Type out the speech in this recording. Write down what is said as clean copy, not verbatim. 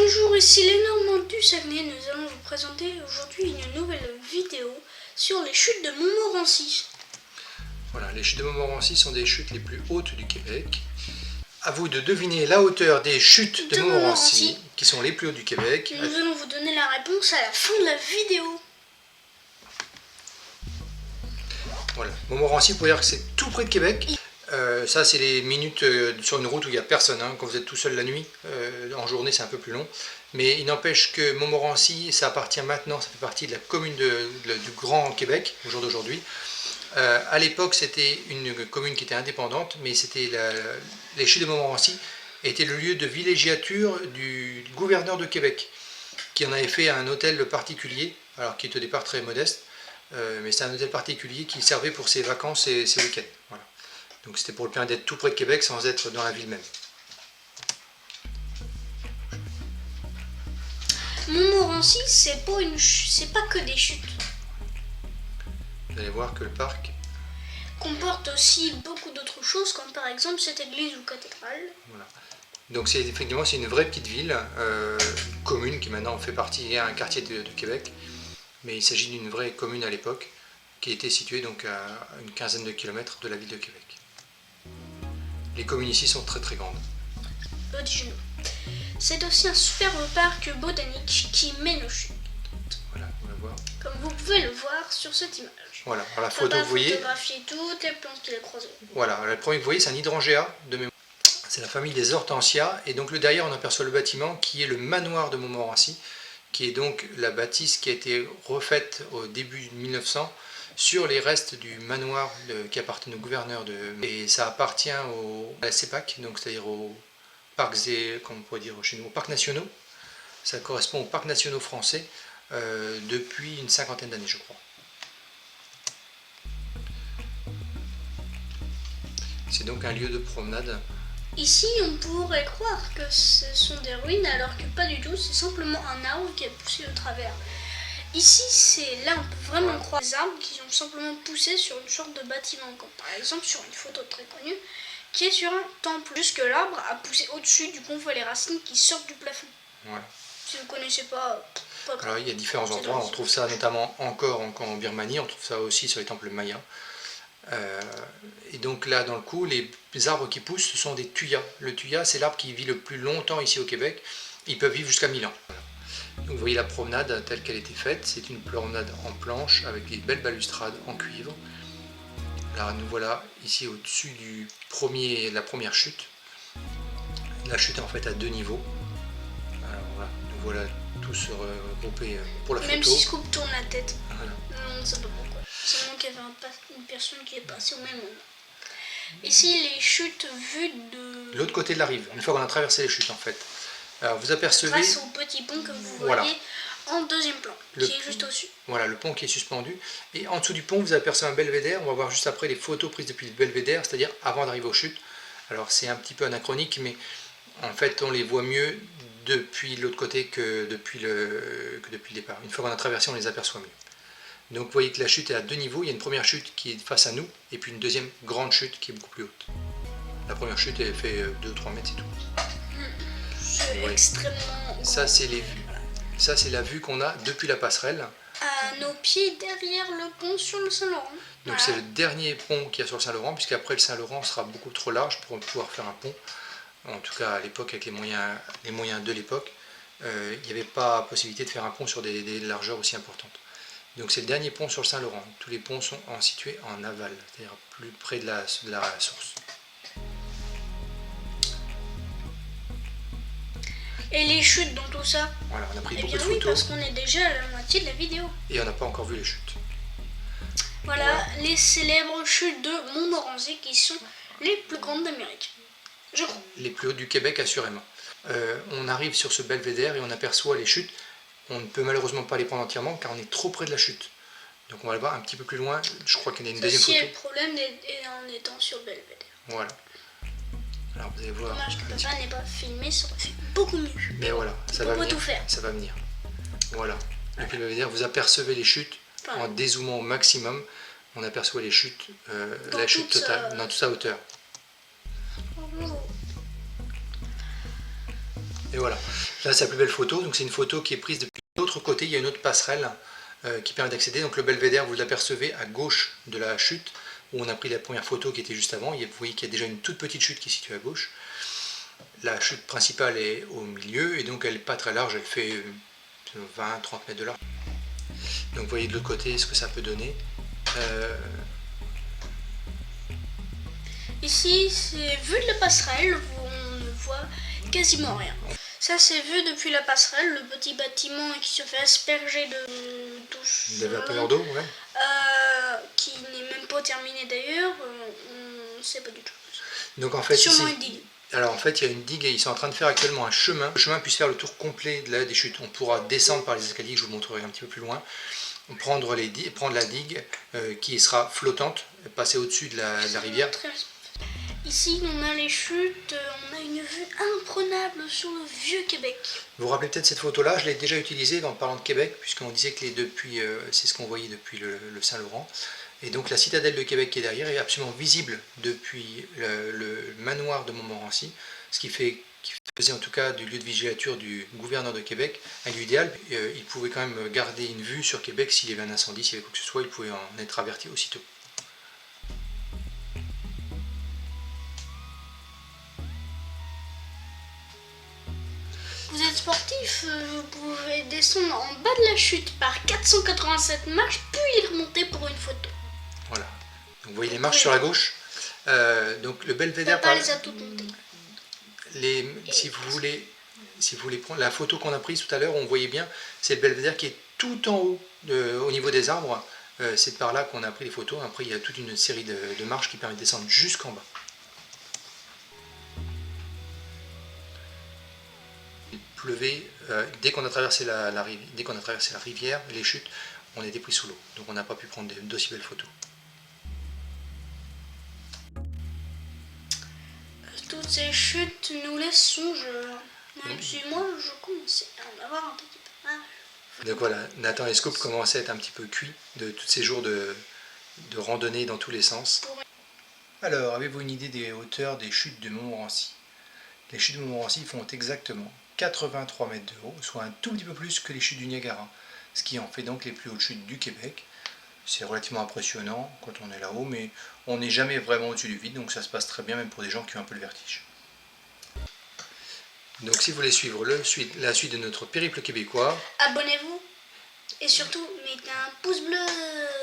Bonjour, ici les Normands du Saguenay. Nous allons vous présenter aujourd'hui une nouvelle vidéo sur les chutes de Montmorency. Voilà, les chutes de Montmorency sont des chutes les plus hautes du Québec. À vous de deviner la hauteur des chutes de Montmorency, qui sont les plus hautes du Québec. Nous allons vous donner la réponse à la fin de la vidéo. Voilà, Montmorency, vous pouvez dire que c'est tout près de Québec. Ça, c'est les minutes sur une route où il n'y a personne. Quand vous êtes tout seul la nuit, en journée, c'est un peu plus long. Mais il n'empêche que Montmorency, ça appartient maintenant, ça fait partie de la commune du Grand Québec, au jour d'aujourd'hui. À l'époque, c'était une commune qui était indépendante, mais c'était les chutes de Montmorency étaient le lieu de villégiature du gouverneur de Québec, qui en avait fait un hôtel particulier, alors qui était au départ très modeste, mais c'est un hôtel particulier qui servait pour ses vacances et ses week-ends. Voilà. Donc c'était pour le permettre d'être tout près de Québec sans être dans la ville même. Montmorency, c'est pas que des chutes. Vous allez voir que le parc comporte aussi beaucoup d'autres choses, comme par exemple cette église ou cathédrale. Voilà. Donc effectivement c'est une vraie petite ville, commune qui maintenant fait partie d'un quartier de Québec, mais il s'agit d'une vraie commune à l'époque qui était située donc à une quinzaine de kilomètres de la ville de Québec. Les communes ici sont très très grandes. C'est aussi un superbe parc botanique qui mène aux chutes. Voilà, on va voir. Comme vous pouvez le voir sur cette image. Voilà, alors la photo vous voyez. Photographier toutes les plantes qu'il a croisées. Voilà, le premier que vous voyez c'est un hydrangea de mémoire. C'est la famille des hortensias et donc le derrière on aperçoit le bâtiment qui est le manoir de Montmorency, qui est donc la bâtisse qui a été refaite au début de 1900 sur les restes du manoir qui appartenait au gouverneur et ça appartient à la CEPAC, donc c'est-à-dire aux parcs comme on pourrait dire chez nous, aux parcs nationaux. Ça correspond aux parcs nationaux français depuis une cinquantaine d'années, je crois. C'est donc un lieu de promenade. Ici, on pourrait croire que ce sont des ruines, alors que pas du tout, c'est simplement un arbre qui a poussé au travers. Ici, là on peut vraiment croire des arbres qui ont simplement poussé sur une sorte de bâtiment, comme par exemple sur une photo très connue, qui est sur un temple. Juste que l'arbre a poussé au-dessus, du coup on voit les racines qui sortent du plafond. Voilà. Si vous ne connaissez pas grave. Alors, il y a différents endroits, on trouve ça notamment encore en Birmanie, on trouve ça aussi sur les temples mayas. Et donc là, dans le coup, les arbres qui poussent, ce sont des tuyas. Le tuya, c'est l'arbre qui vit le plus longtemps ici au Québec. Ils peuvent vivre jusqu'à 1000 ans. Voilà. Donc vous voyez la promenade telle qu'elle était faite. C'est une promenade en planche avec des belles balustrades en cuivre. Là, nous voilà ici au-dessus de la première chute. La chute est en fait à 2 niveaux. Alors voilà, nous voilà tous regroupés pour la photo. Même si Scoop tourne la tête. Voilà. On ne sait pas pourquoi. Seulement qu'il y avait une personne qui est passée au même moment. Ici, les chutes vues de l'autre côté de la rive, une fois qu'on a traversé les chutes en fait. Alors vous apercevez. Grâce au petit pont que vous voyez en deuxième plan, qui est juste au-dessus. Voilà, le pont qui est suspendu. Et en dessous du pont, vous apercevez un belvédère. On va voir juste après les photos prises depuis le belvédère, c'est-à-dire avant d'arriver aux chutes. Alors c'est un petit peu anachronique, mais en fait on les voit mieux depuis l'autre côté que depuis le départ. Une fois qu'on a traversé, on les aperçoit mieux. Donc vous voyez que la chute est à 2 niveaux. Il y a une première chute qui est face à nous, et puis une deuxième grande chute qui est beaucoup plus haute. La première chute, elle fait 2-3 mètres, c'est tout. C'est extrêmement... Ça, c'est les vues. Ça, c'est la vue qu'on a depuis la passerelle. À nos pieds, derrière le pont sur le Saint-Laurent. Donc c'est le dernier pont qu'il y a sur le Saint-Laurent, puisqu'après le Saint-Laurent sera beaucoup trop large pour pouvoir faire un pont. En tout cas, à l'époque, avec les moyens de l'époque, il n'y avait pas possibilité de faire un pont sur des largeurs aussi importantes. Donc c'est le dernier pont sur le Saint-Laurent. Tous les ponts sont situés en aval, c'est-à-dire plus près de la source. Et les chutes dans tout ça? Voilà, on a pris beaucoup de oui, photos. Parce qu'on est déjà à la moitié de la vidéo. Et on n'a pas encore vu les chutes. Voilà les célèbres chutes de Montmorency qui sont les plus grandes d'Amérique. Je crois. Les plus hautes du Québec, assurément. On arrive sur ce belvédère et on aperçoit les chutes. On ne peut malheureusement pas les prendre entièrement car on est trop près de la chute. Donc on va le voir un petit peu plus loin. Je crois qu'il y a une deuxième photo. C'est le problème en étant sur le belvédère. Voilà. Alors vous allez voir. Dommage que papa n'ait pas filmé, ça aurait fait beaucoup mieux. Mais voilà, ça va venir. Tout faire. Ça va venir. Voilà. Depuis le belvédère, vous apercevez les chutes en dézoomant au maximum. On aperçoit les chutes, la chute totale, dans toute sa hauteur. Et Mais voilà, là c'est la plus belle photo, donc c'est une photo qui est prise depuis l'autre côté, il y a une autre passerelle qui permet d'accéder. Donc le belvédère, vous l'apercevez à gauche de la chute, où on a pris la première photo qui était juste avant. Vous voyez qu'il y a déjà une toute petite chute qui est située à gauche. La chute principale est au milieu, et donc elle n'est pas très large, elle fait 20-30 mètres de large. Donc vous voyez de l'autre côté ce que ça peut donner. Ici, c'est vu de la passerelle, on ne voit quasiment rien. Ça, c'est vu depuis la passerelle, le petit bâtiment qui se fait asperger de douce. Des vapeurs d'eau, ouais. Qui n'est même pas terminé d'ailleurs, on ne sait pas du tout. Donc en fait, sûrement ici, une digue. alors en fait, il y a une digue et ils sont en train de faire actuellement un chemin. Le chemin puisse faire le tour complet des chutes. On pourra descendre par les escaliers, je vous montrerai un petit peu plus loin. Prendre la digue qui sera flottante, passer au-dessus de la rivière. Ici, on a les chutes, on a une vue imprenable sur le vieux Québec. Vous vous rappelez peut-être cette photo-là, je l'ai déjà utilisée en parlant de Québec, puisqu'on disait que c'est ce qu'on voyait depuis le Saint-Laurent. Et donc la citadelle de Québec qui est derrière est absolument visible depuis le manoir de Montmorency, ce qui faisait en tout cas du lieu de villégiature du gouverneur de Québec un lieu idéal. Il pouvait quand même garder une vue sur Québec s'il y avait un incendie, s'il y avait quoi que ce soit, il pouvait en être averti aussitôt. Vous êtes sportif, vous pouvez descendre en bas de la chute par 487 marches, puis remonter pour une photo. Voilà. Donc, vous voyez les marches sur la gauche. Donc le belvédère. Papa les a toutes montées. Si vous voulez prendre la photo qu'on a prise tout à l'heure, on voyait bien, c'est le belvédère qui est tout en haut, au niveau des arbres. C'est par là qu'on a pris les photos. Après, il y a toute une série de marches qui permettent de descendre jusqu'en bas. Il pleuvait dès qu'on a traversé la rivière, les chutes, on était pris sous l'eau. Donc on n'a pas pu prendre d'aussi belles photos. Toutes ces chutes nous laissent songeurs. Même si moi, je commençais à en avoir un petit peu marre. Donc voilà, Nathan et Scoop commençaient à être un petit peu cuits de tous ces jours de randonnée dans tous les sens. Alors, avez-vous une idée des hauteurs des chutes de Montmorency? Les chutes de Montmorency font exactement 83 mètres de haut, soit un tout petit peu plus que les chutes du Niagara, ce qui en fait donc les plus hautes chutes du Québec. C'est relativement impressionnant quand on est là-haut, mais on n'est jamais vraiment au-dessus du vide, donc ça se passe très bien même pour des gens qui ont un peu le vertige. Donc si vous voulez suivre la suite de notre périple québécois, Abonnez-vous et surtout mettez un pouce bleu.